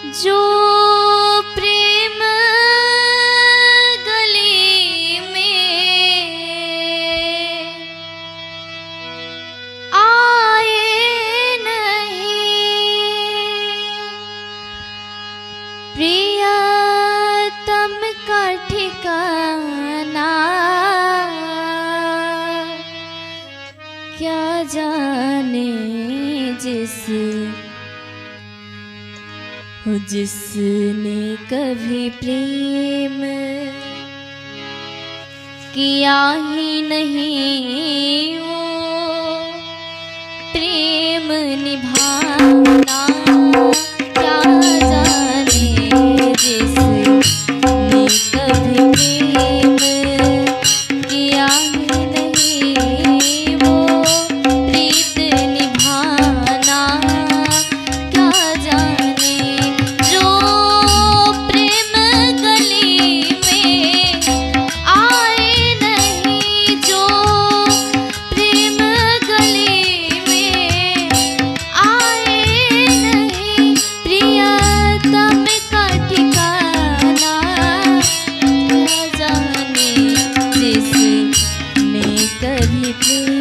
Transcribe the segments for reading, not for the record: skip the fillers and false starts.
जो प्रेम गली में आए नहीं, प्रियतम का ठिकाना क्या जाने जिसने कभी प्रेम किया ही नहीं, वो प्रेम निभाना क्या जाने जिसने कभी प्रेम किया ही नहीं, वो प्रीत निभाना क्या जाने। जो प्रेम गली में आए नहीं, जो प्रेम गली में आए नहीं, प्रियतम का ठिकाना क्या जाने जिसने कभी प्रेम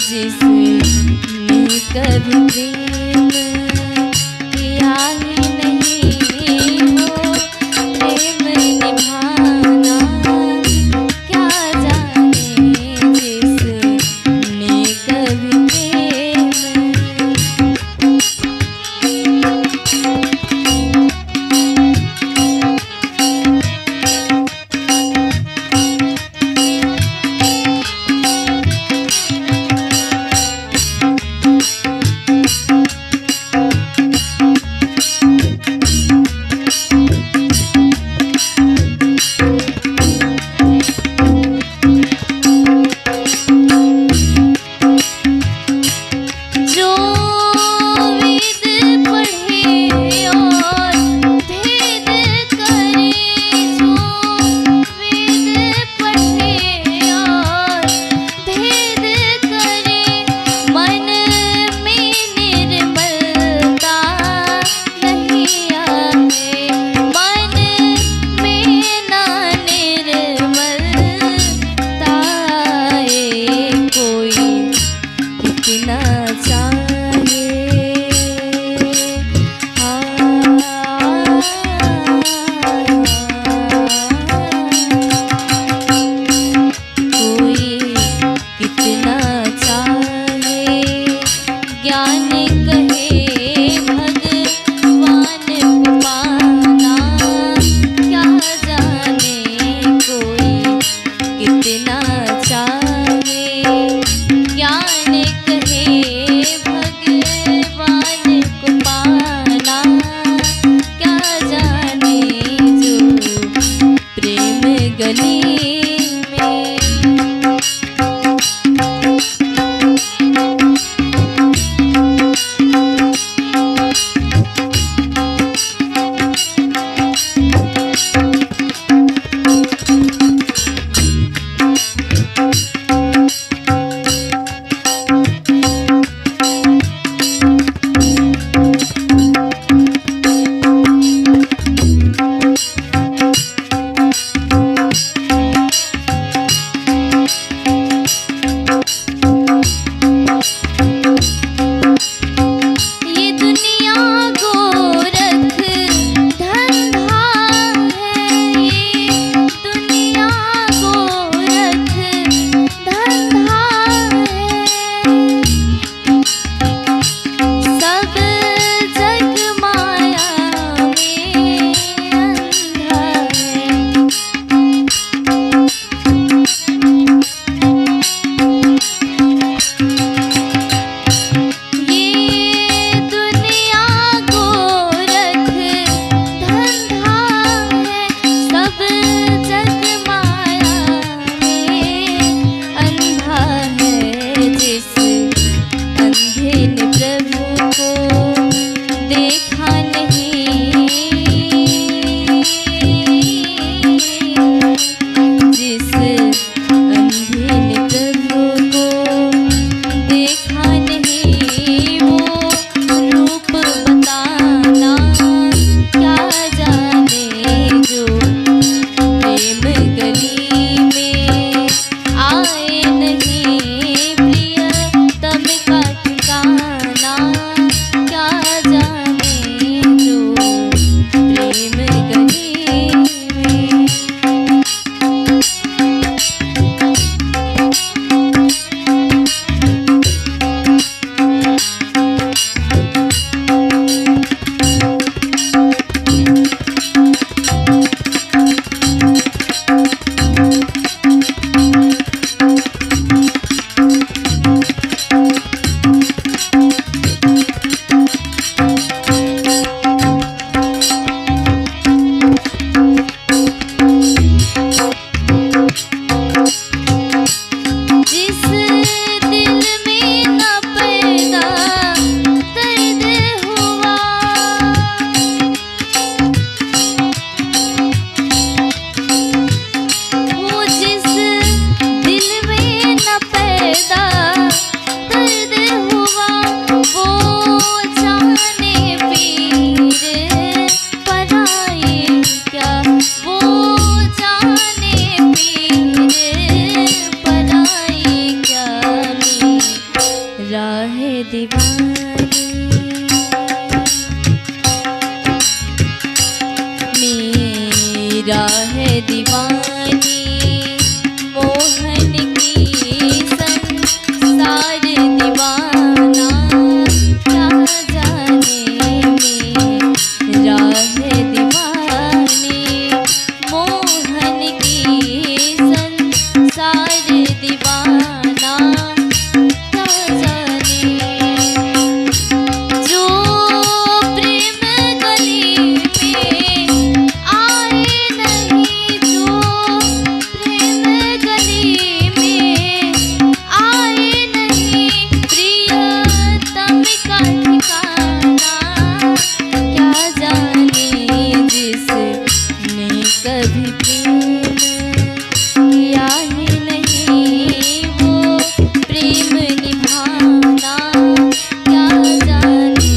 जिसने कभी प्रेम किया ही नहीं, वो प्रेम निभाना क्या जाने जिसने कभी प्रेम। जो वेद पढ़े और भेद करे, जो वेद पढ़े और भेद करे, मन में निर्मलता नहीं आए, मन में ना निर्मलता आए, कोई कितना चाहे कोई कितना चाहे, ज्ञान कहे भगवान को पाना क्या जाने, कोई कितना चाहे, ज्ञान कहे भगवान को पाना क्या जाने, जो प्रेम गली में। ये दुनिया गोरख धंधा है, ये दुनिया गोरख धंधा है, सब जग माया में अंधा है। ये दुनिया गोरख धंधा है, सब जग माया में अंधा है, जिस अंधे ने प्रभु को देखा नहीं, जिस अंधे ने प्रभु को देखा नहीं, संसार दीवाना क्या जाने। जो प्रेम गली में आए नहीं, जो प्रेम गली में आए नहीं, प्रियतम का ठिकाना क्या जाने। जिसने कभी प्रेम किया ही नहीं, वो प्रेम निभाना क्या जाने।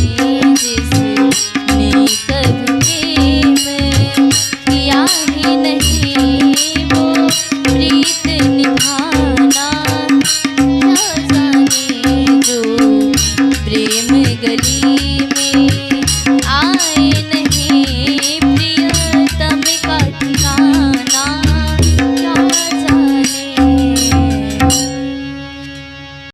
जिसने कभी प्रेम किया ही नहीं, वो प्रीत निभा